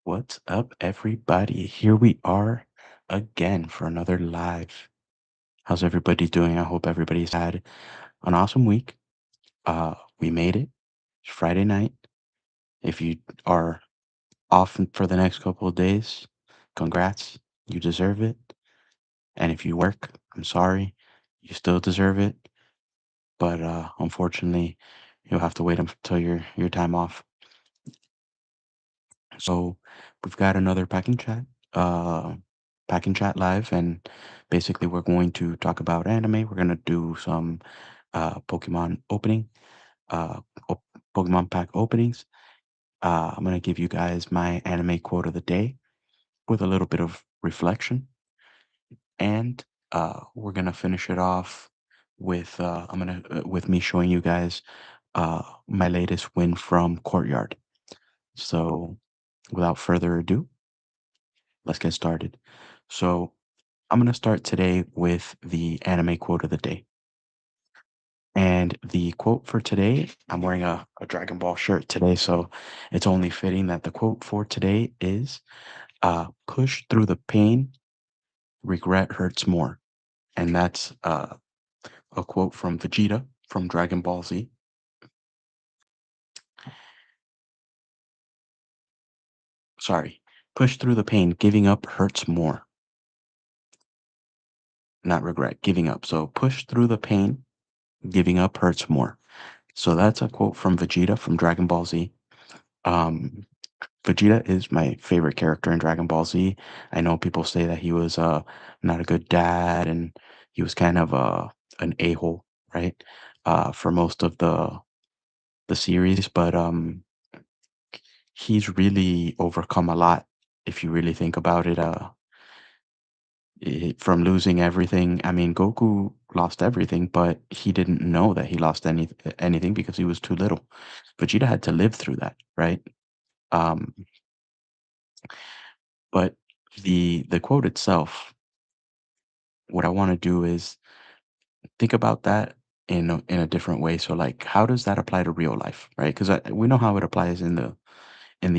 What's up, everybody? Here we are again for another live. How's everybody doing? I hope everybody's had an awesome week. We made it. It's Friday night. If you are off for the next couple of days, congrats. You deserve it. And if you work, I'm sorry. You still deserve it. But unfortunately, you'll have to wait until your time off. So we've got another uh, packing chat live, and basically we're going to talk about anime. We're gonna do some Pokemon opening, uh, op- Pokemon pack openings. I'm gonna give you guys my anime quote of the day with a little bit of reflection, and we're gonna finish it off with with me showing you guys my latest win from Courtyard. So without further ado, let's get started. So I'm going to start today with the anime quote of the day. And the quote for today, I'm wearing a Dragon Ball shirt today, so it's only fitting that the quote for today is push through the pain, regret hurts more. And that's a quote from Vegeta from Dragon Ball Z. Sorry, push through the pain, giving up hurts more. Not regret, giving up. So push through the pain, giving up hurts more. So that's a quote from Vegeta from Dragon Ball Z. Um, Vegeta is my favorite character in Dragon Ball Z. I know people say that he was not a good dad and he was kind of an a-hole, right? For most of the series, but he's really overcome a lot if you really think about it. From losing everything. I mean, Goku lost everything, but he didn't know that he lost anything because he was too little. Vegeta had to live through that, right? Um, but the quote itself, what I want to do is think about that in a different way. So, like, how does that apply to real life, right? Because we know how it applies in the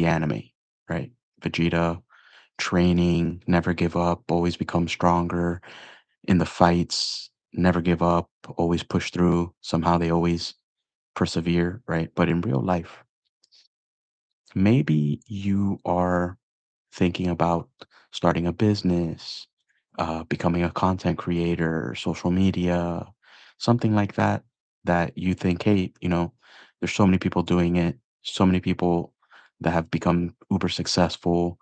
anime, right? Vegeta training, never give up, always become stronger in the fights, never give up, always push through. Somehow they always persevere, right? But in real life, maybe you are thinking about starting a business, becoming a content creator, social media, something like that, that you think, hey, there's so many people doing it, so many people that have become uber successful.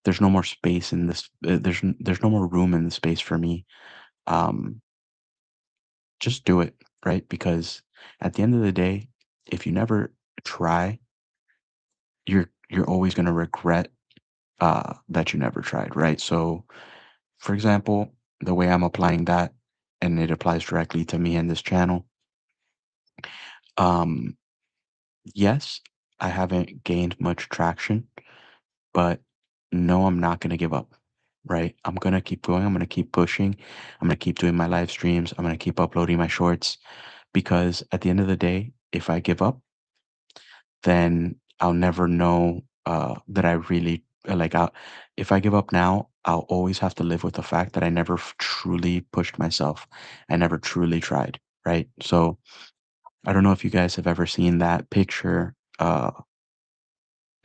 There's no more space in this. There's no more room in the space for me. Um, just do it, right? Because at the end of the day, if you never try, you're always going to regret that you never tried, right? So, for example, the way I'm applying that, and it applies directly to me and this channel. Um, yes, I haven't gained much traction, but no, I'm not going to give up, right? I'm going to keep going. I'm going to keep pushing. I'm going to keep doing my live streams. I'm going to keep uploading my shorts because at the end of the day, if I give up, then I'll never know that I really like. If I give up now, I'll always have to live with the fact that I never truly pushed myself. I never truly tried. Right. So I don't know if you guys have ever seen that picture.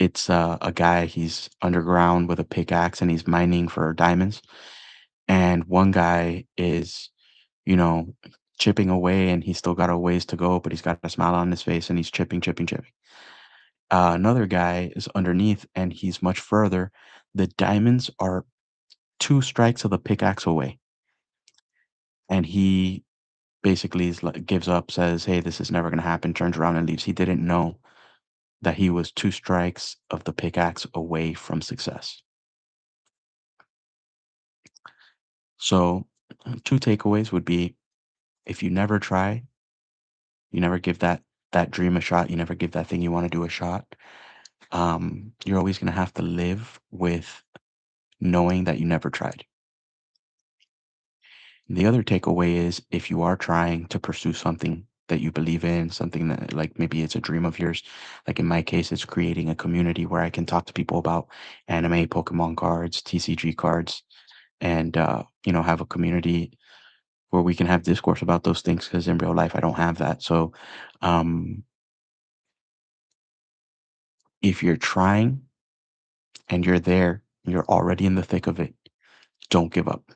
It's a guy. He's underground with a pickaxe and he's mining for diamonds. And one guy is, you know, chipping away and he's still got a ways to go, but he's got a smile on his face and he's chipping, chipping, chipping. Another guy is underneath and he's much further. The diamonds are two strikes of the pickaxe away. And he basically gives up, says, hey, this is never going to happen, turns around and leaves. He didn't know that he was two strikes of the pickaxe away from success. So, two takeaways would be if you never try, you never give that dream a shot, you never give that thing you want to do a shot, you're always going to have to live with knowing that you never tried. The other takeaway is if you are trying to pursue something, that you believe in, something that like maybe it's a dream of yours. Like in my case, it's creating a community where I can talk to people about anime, Pokemon cards, TCG cards, and have a community where we can have discourse about those things. Because in real life, I don't have that. So, um, if you're trying and you're there, you're already in the thick of it. Don't give up.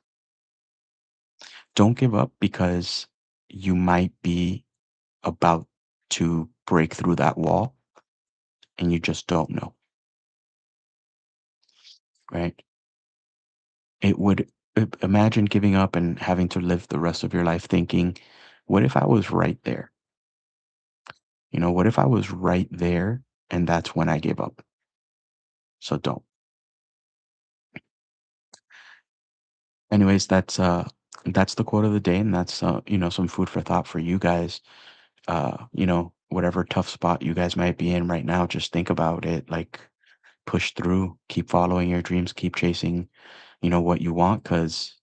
Don't give up because you might be about to break through that wall and you just don't know, right? It would imagine giving up and having to live the rest of your life thinking, what if I was right there? What if I was right there and that's when I gave up? So don't. Anyways, that's the quote of the day and that's some food for thought for you guys. Whatever tough spot you guys might be in right now, just think about it. Like push through, keep following your dreams, keep chasing, what you want cuz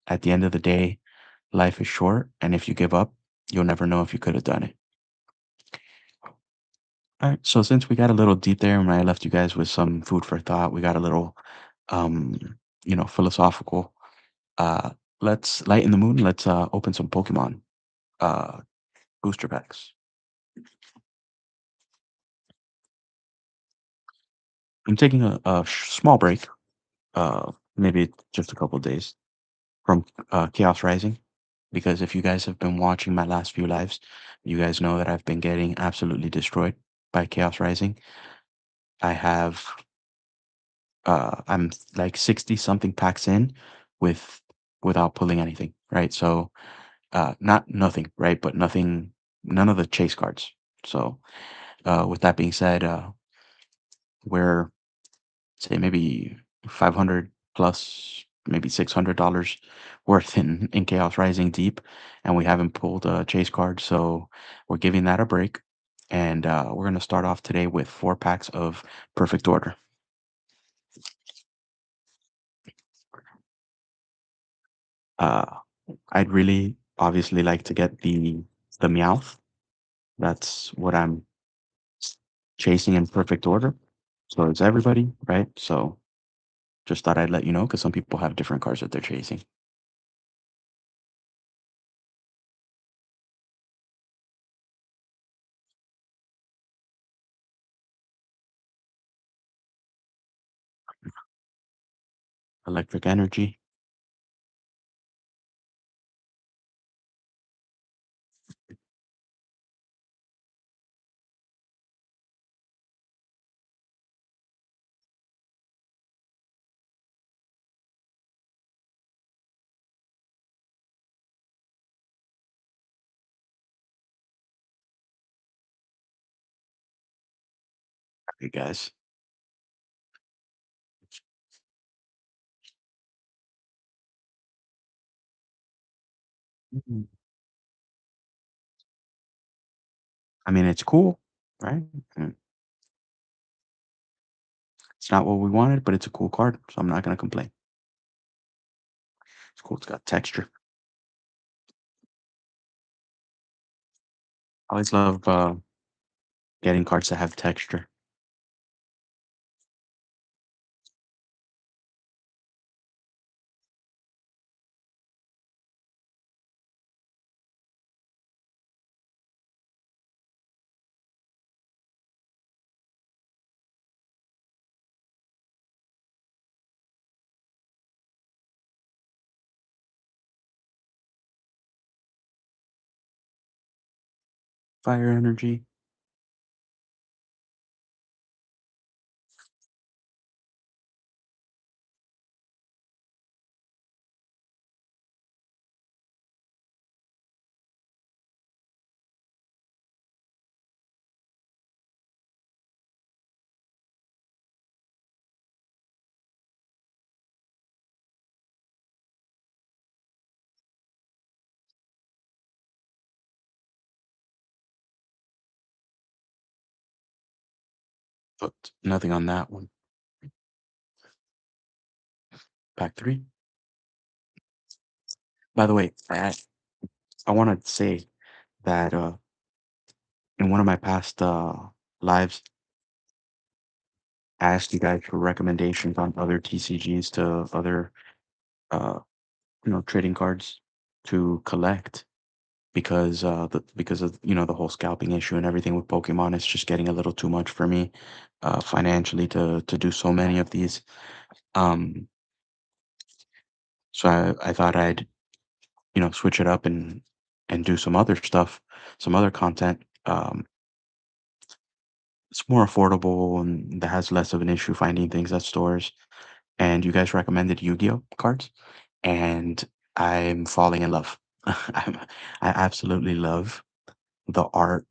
at the end of the day, life is short, and if you give up, you'll never know if you could have done it. All right. So since we got a little deep there, and I left you guys with some food for thought, we got a little, um, philosophical. Uh, let's lighten the mood. Let's open some Pokemon uh booster packs. I'm taking a small break, maybe just a couple days from Chaos Rising, because if you guys have been watching my last few lives, you guys know that I've been getting absolutely destroyed by Chaos Rising. I have I'm like 60 something packs in with without pulling anything, right? So not nothing, right? But nothing, none of the chase cards. So with that being said, we're say maybe 500 plus maybe $600 worth in Chaos Rising deep, and we haven't pulled a chase card, so we're giving that a break. And we're gonna start off today with 4 packs of Perfect Order. Uh, I'd really obviously like to get the Meowth. That's what I'm s- chasing in perfect order. So it's everybody, right? So just thought I'd let you know because some people have different cars that they're chasing. Electric energy, you guys. Mhm. I mean, it's cool, right? It's not what we wanted, but it's a cool card, so I'm not gonna complain. It's cool. It's got texture. I always love getting cards that have texture. Fire energy. But nothing on that one. Pack 3. By the way, I want to say that in one of my past lives, I asked you guys for recommendations on other TCGs to other uh, trading cards to collect because because of the whole scalping issue and everything with Pokemon. It's just getting a little too much for me financially to do so many of these. Um, so I thought I'd switch it up and do some other stuff, some other content. It's more affordable and that has less of an issue finding things at stores. And you guys recommended Yu-Gi-Oh cards, and I'm falling in love. I absolutely love the art,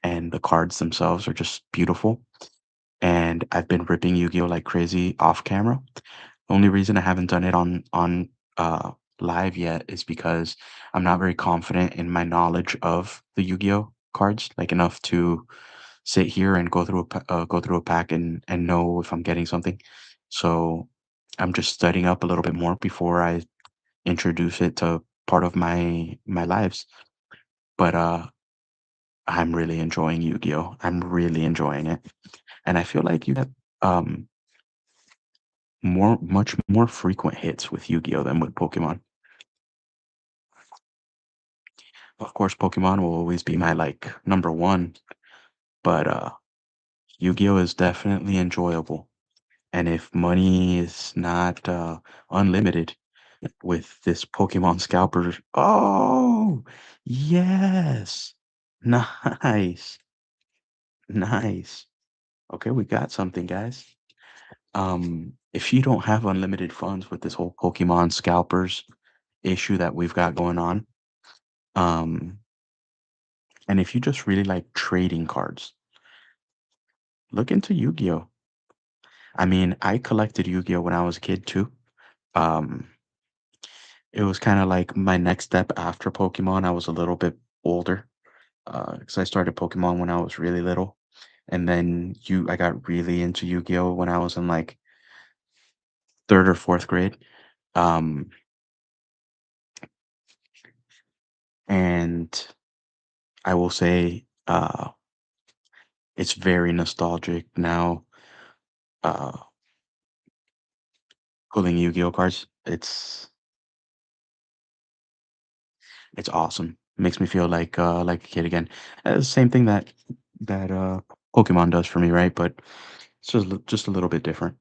and the cards themselves are just beautiful. And I've been ripping Yu-Gi-Oh like crazy off camera. Only reason I haven't done it on uh live yet is because I'm not very confident in my knowledge of the Yu-Gi-Oh cards, like enough to sit here and go through a pack and know if I'm getting something. So I'm just studying up a little bit more before I introduce it to part of my lives. But I'm really enjoying Yu-Gi-Oh. I'm really enjoying it, and I feel like you have um much more frequent hits with Yu-Gi-Oh than with Pokemon. Of course, Pokemon will always be my like number one, but Yu-Gi-Oh is definitely enjoyable. And if money is not unlimited with this Pokemon scalper, oh yes, nice, nice. Okay, we got something, guys. If you don't have unlimited funds with this whole Pokemon scalpers issue that we've got going on, um, and if you just really like trading cards, look into Yu-Gi-Oh. I mean, I collected Yu-Gi-Oh when I was a kid too. Um, it was kind of like my next step after Pokemon. I was a little bit older because I started Pokemon when I was really little, and then I got really into Yu-Gi-Oh when I was in like third or fourth grade. Um, and I will say it's very nostalgic now. Uh, Pulling Yu-Gi-Oh cards, it's awesome. Makes me feel like a kid again. Same thing that Pokemon does for me, right? But it's just a little bit different.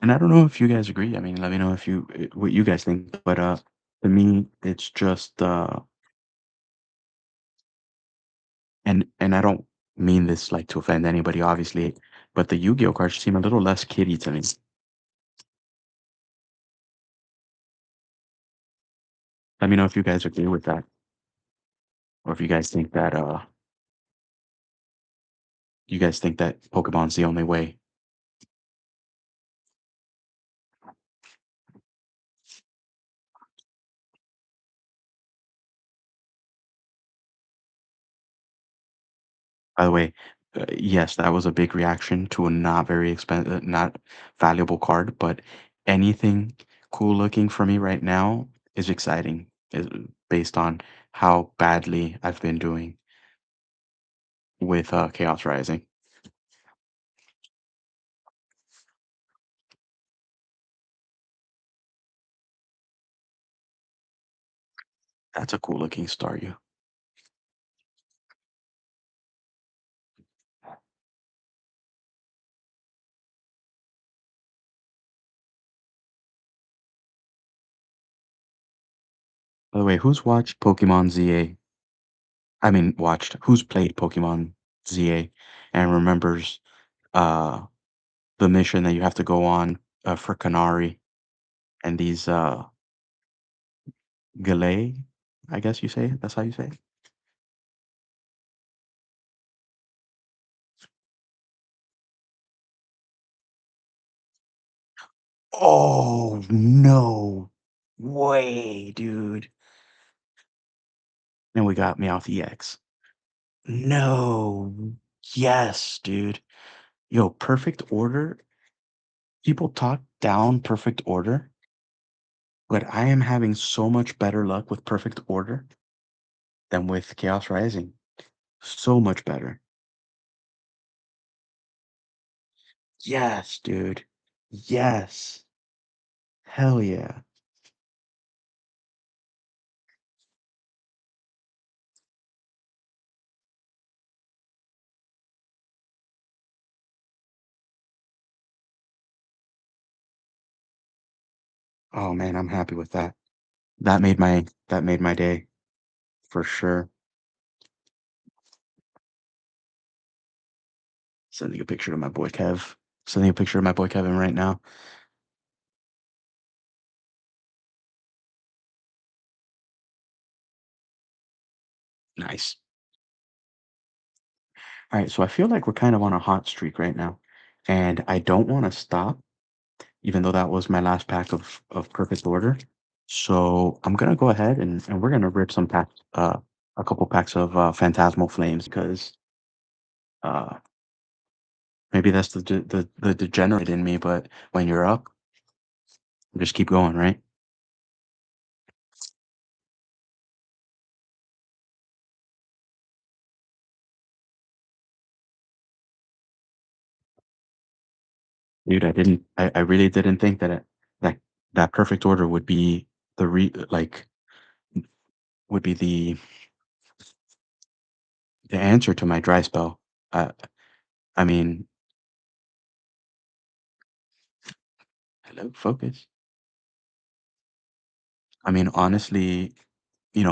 And I don't know if you guys agree. I mean, let me know if what you guys think. But to me, it's just and I don't mean this like to offend anybody, obviously, but the Yu-Gi-Oh cards seem a little less kiddie to me. Let me know if you guys agree with that, or if you guys think that Pokemon's the only way. By the way, yes, that was a big reaction to a not very expensive, not valuable card, but anything cool looking for me right now is exciting, based on how badly I've been doing with Chaos Rising. That's a cool looking Staryu. By the way, who's watched Pokemon ZA? I mean, who's played Pokemon ZA and remembers uh, the mission that you have to go on for Canary and these Galley, I guess you say it. That's how you say it. Oh no way, dude! And we got Meowth EX. No, yes, dude. Yo, perfect order. People talk down perfect order. but I am having so much better luck with Perfect Order than with Chaos Rising. So much better. Yes, dude. Yes. Hell yeah. Oh man, I'm happy with that. That made my day for sure. Sending a picture to my boy Kev. Sending a picture of my boy Kevin right now. Nice. All right, so I feel like we're kind of on a hot streak right now, and I don't want to stop, even though that was my last pack of Perfect Order. So I'm gonna go ahead and we're gonna rip some packs, a couple packs of Phantasmal Flames because uh, maybe that's the degenerate in me. But when you're up, just keep going, right? Dude, I really didn't think that that Perfect Order would be like would be the answer to my dry spell. Uh, I mean, hello, focus. I mean, honestly,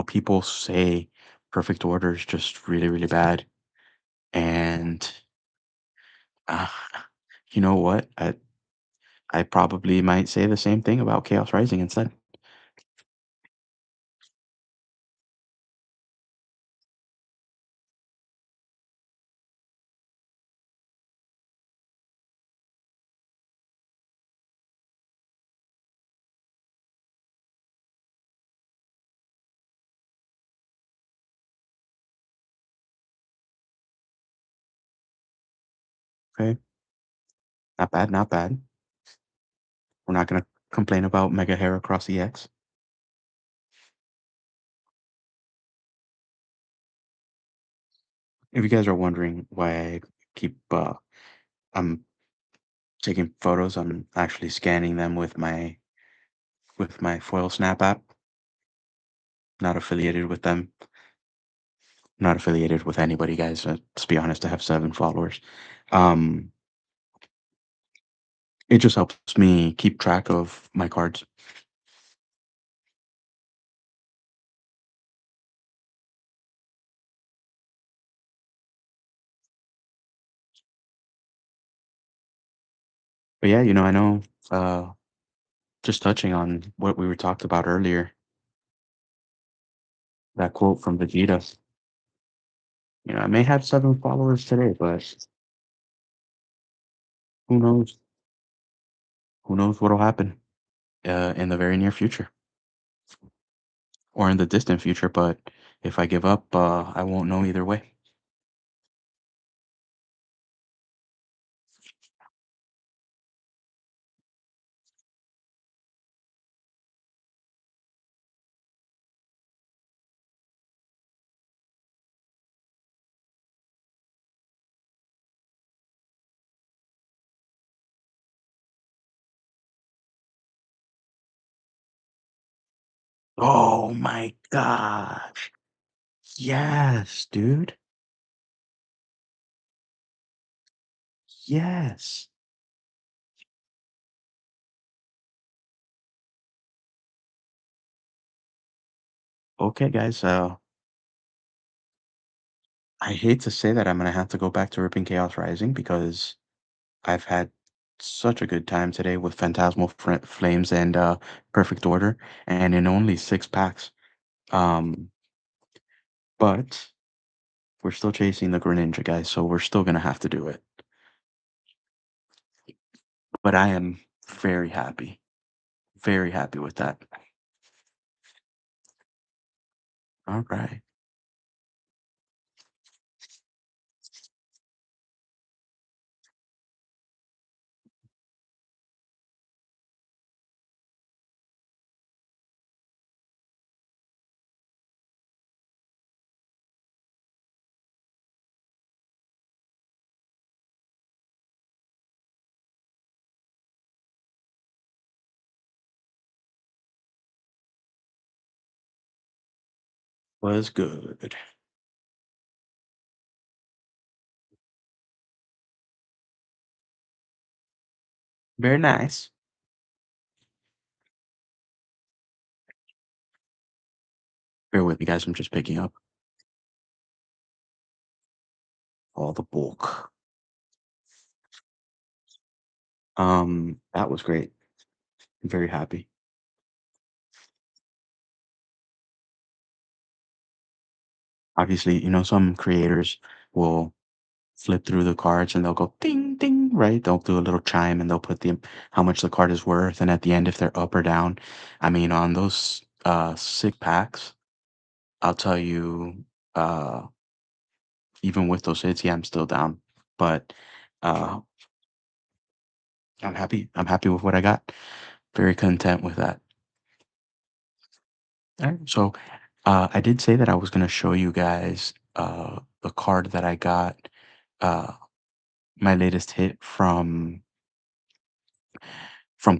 people say Perfect Order is just really, really bad, and uh, you know what? I probably might say the same thing about Chaos Rising instead. Okay, not bad, not bad. We're not gonna complain about Mega Heracross EX. If you guys are wondering why I keep I'm taking photos, I'm actually scanning them with my Foil Snap app. Not affiliated with them. Not affiliated with anybody, guys. Let's be honest. I have 7 followers. Um, it just helps me keep track of my cards. But yeah, I know. Uh, just touching on what we were talked about earlier, that quote from Vegeta. I may have 7 followers today, but who knows? Who knows what'll happen in the very near future or in the distant future? But if I give up, I won't know either way. Oh my gosh! Yes, dude. Yes. Okay, guys. I hate to say that I'm gonna have to go back to ripping Chaos Rising because I've had such a good time today with Phantasmal Flames and Perfect Order, and in only 6 packs. Um, but we're still chasing the Greninja, guys, so we're still gonna have to do it. But I am very happy with that. All right. Was good. Very nice. Bear with me, guys. I'm just picking up all the bulk. That was great. I'm very happy. Obviously, some creators will flip through the cards and they'll go ding ding, right? They'll do a little chime and they'll put the how much the card is worth, and at the end if they're up or down. I mean, on those sick packs, I'll tell you, uh, even with those hits, yeah, I'm still down. But uh I'm happy. I'm happy with what I got. Very content with that. All right. So I did say that I was going to show you guys the card that I got, uh, my latest hit from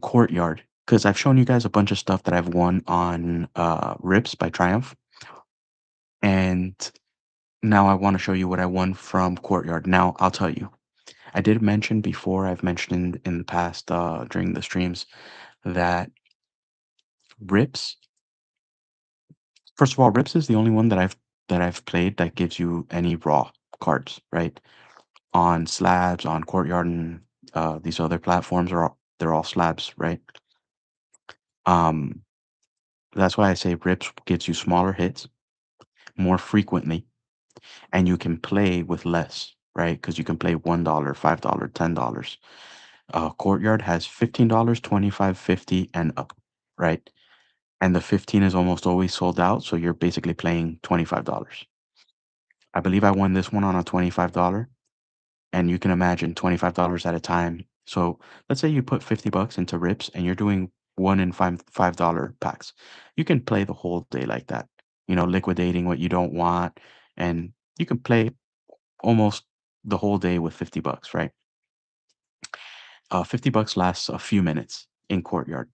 Courtyard, because I've shown you guys a bunch of stuff that I've won on Rips by Triumph, and now I want to show you what I won from Courtyard. Now I'll tell you, I did mention before. I've mentioned in the past during the streams that Rips. First of all, Rips is the only one that I've played that gives you any raw cards, right? On slabs, on Courtyard, and these other platforms they're all slabs, right? Um, that's why I say Rips gives you smaller hits more frequently, and you can play with less, right? Because you can play $1, $5, $10. Courtyard has $15, 25, 50, and up, right? And the 15 is almost always sold out, so you're basically playing $25. I believe I won this one on a $25, and you can imagine $25 at a time. So let's say you put 50 bucks into Rips and you're doing one in $5 packs. You can play the whole day like that, liquidating what you don't want, and you can play almost the whole day with 50 bucks, right? 50 bucks lasts a few minutes in Courtyard,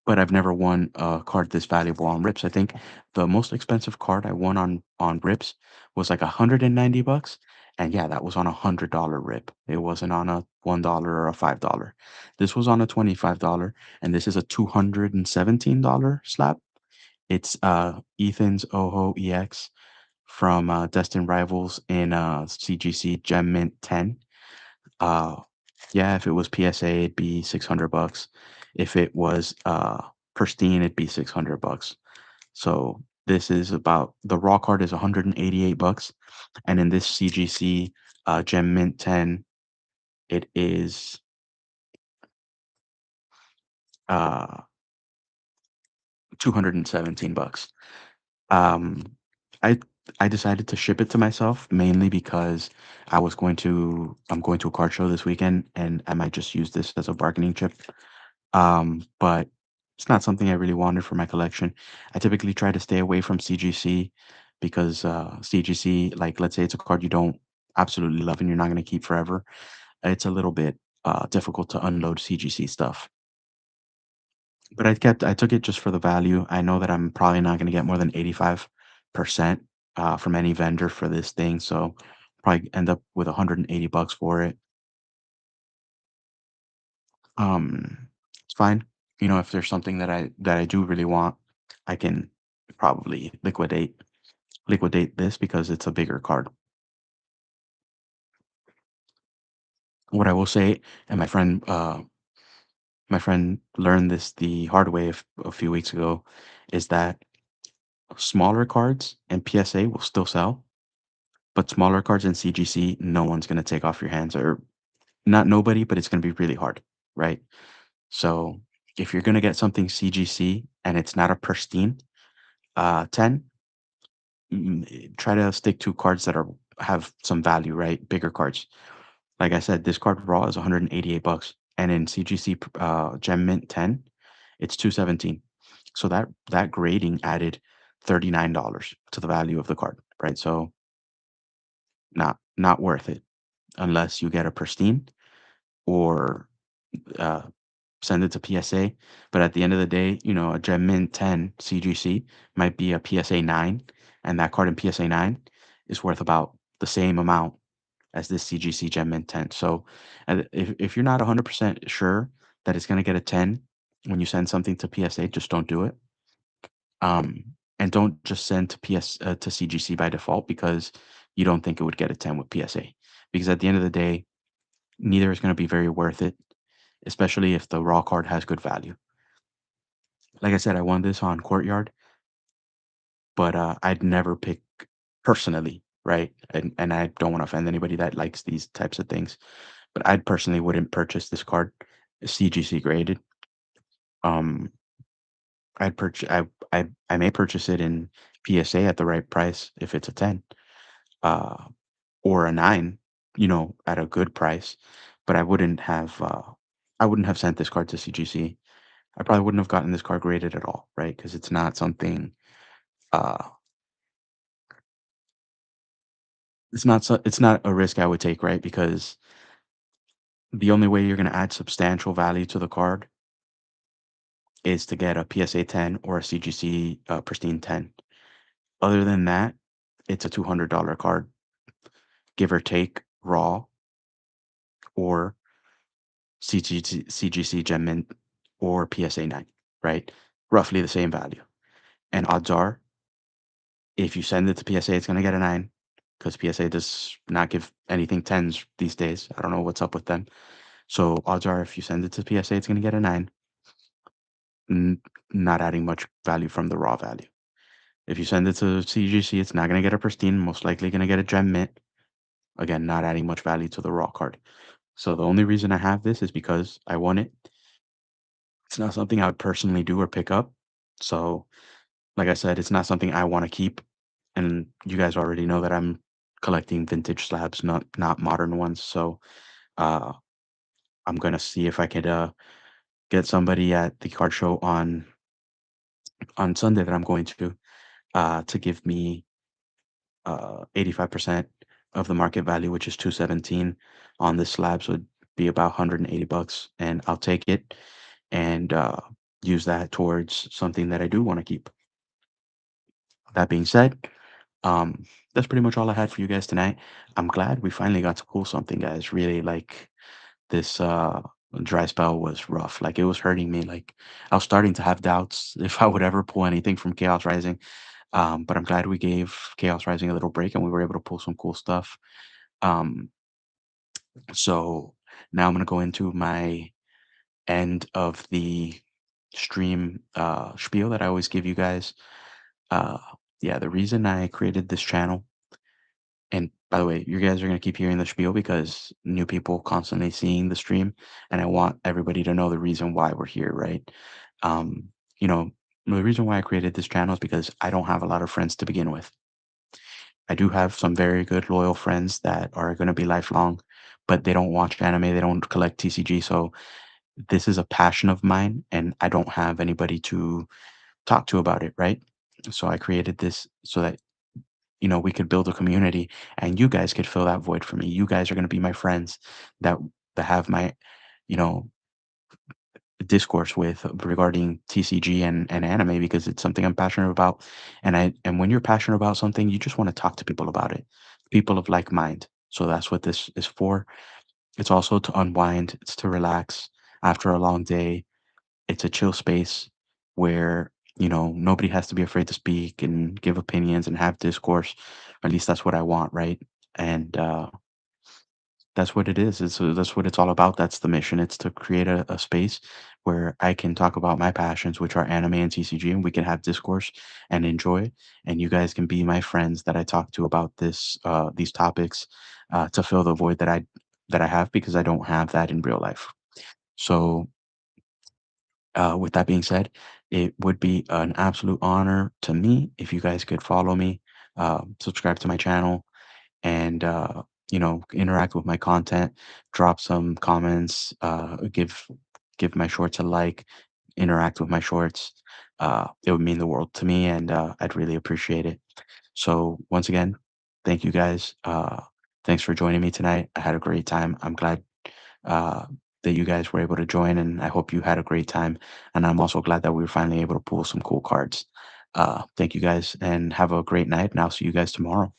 but I've never won a card this valuable on Rips. I think the most expensive card I won on Rips was like 190 bucks, and yeah, that was on $100 Rip. It wasn't on a $1 or a $5. This was on a $25, and this is a $217 slab. It's Ethan's Oho EX from Destined Rivals in CGC Gem Mint 10. Uh, yeah, if it was PSA, it'd be 600 bucks. If it was pristine, it'd be 600 bucks. So this is about the raw card is 188 bucks, and in this CGC Gem Mint 10, it is uh 217 bucks. Um, I I decided to ship it to myself mainly because I'm going to a card show this weekend, and I might just use this as a bargaining chip. But it's not something I really wanted for my collection. I typically try to stay away from CGC because CGC, like let's say it's a card you don't absolutely love and you're not going to keep forever. It's a little bit difficult to unload CGC stuff. But I took it just for the value. I know that I'm probably not going to get more than 85% from any vendor for this thing, so probably end up with 180 bucks for it. It's fine. If there's something that I do really want, I can probably liquidate this because it's a bigger card. What I will say, and my friend learned this the hard way a few weeks ago, is that smaller cards and PSA will still sell, but smaller cards in CGC, no one's gonna take off your hands, or not nobody, but it's gonna be really hard, right? So if you're gonna get something CGC and it's not a pristine 10, try to stick to cards that have some value, right? Bigger cards. Like I said, this card raw is 188 bucks, and in CGC Gem Mint 10, it's 217. So that grading added $39 to the value of the card, right? So not worth it unless you get a pristine or send it to PSA. But at the end of the day, a Gem Mint 10 CGC might be a PSA 9, and that card in PSA 9 is worth about the same amount as this CGC Gem Mint 10. So if you're not 100% sure that it's going to get a 10 when you send something to PSA, just don't do it. And don't just send to to CGC by default because you don't think it would get a 10 with PSA. Because at the end of the day, neither is going to be very worth it, especially if the raw card has good value. Like I said, I won this on Courtyard, but I'd never pick personally, right? And I don't want to offend anybody that likes these types of things, but I personally wouldn't purchase this card CGC graded. Um, I may purchase it in PSA at the right price if it's a 10, uh, or a 9, at a good price, but I wouldn't have sent this card to CGC. I probably wouldn't have gotten this card graded at all, right? Because it's not something, uh, it's not a risk I would take, right? Because the only way you're going to add substantial value to the card is to get a PSA 10 or a CGC pristine 10. Other than that, it's a $200 card, give or take, raw or CGC Gem Mint or PSA 9, right? Roughly the same value. And odds are, if you send it to PSA, it's going to get a 9 because PSA does not give anything 10s these days. I don't know what's up with them. So odds are, if you send it to PSA, it's going to get a 9, n- not adding much value from the raw value. If you send it to CGC, it's not going to get a pristine, most likely going to get a Gem Mint. Again, not adding much value to the raw card. So the only reason I have this is because I won it. It's not something I would personally do or pick up. So, like I said, it's not something I want to keep. And you guys already know that I'm collecting vintage slabs, not modern ones. So, uh, I'm gonna see if I could get somebody at the card show on Sunday that I'm going to give me 85% of the market value, which is 217 on this slab. So it'd be about 180 bucks, and I'll take it and use that towards something that I do want to keep. That being said, um, that's pretty much all I had for you guys tonight. I'm glad we finally got to pull something, guys. Really, like, this dry spell was rough. Like, it was hurting me. Like, I was starting to have doubts if I would ever pull anything from Chaos Rising. But I'm glad we gave Chaos Rising a little break and we were able to pull some cool stuff. Um, so now I'm gonna go into my end of the stream spiel that I always give you guys. Uh, yeah, the reason I created this channel, and by the way, you guys are gonna keep hearing the spiel because new people constantly seeing the stream, and I want everybody to know the reason why we're here, right? Um, you know, the reason why I created this channel is because I don't have a lot of friends to begin with. I do have some very good loyal friends that are going to be lifelong, but they don't watch anime, they don't collect TCG. So this is a passion of mine, and I don't have anybody to talk to about it, right? So I created this so that we could build a community, and you guys could fill that void for me. You guys are going to be my friends that have my you know discourse with regarding TCG and anime because it's something I'm passionate about. And when you're passionate about something, you just want to talk to people about it, people of like mind. So that's what this is for. It's also to unwind, it's to relax after a long day. It's a chill space where, nobody has to be afraid to speak and give opinions and have discourse. Or at least that's what I want, right? And that's what it is. That's what it's all about. That's the mission. It's to create a space where I can talk about my passions, which are anime and TCG, and we can have discourse and enjoy. And you guys can be my friends that I talk to about these topics, to fill the void that I have because I don't have that in real life. So, with that being said, it would be an absolute honor to me if you guys could follow me, subscribe to my channel, and interact with my content, drop some comments, give my shorts a like, interact with my shorts. It would mean the world to me, and I'd really appreciate it. So once again, thank you guys. Thanks for joining me tonight. I had a great time. I'm glad. Uh, that you guys were able to join, and I hope you had a great time. And I'm also glad that we were finally able to pull some cool cards. Thank you guys, and have a great night. And I'll see you guys tomorrow.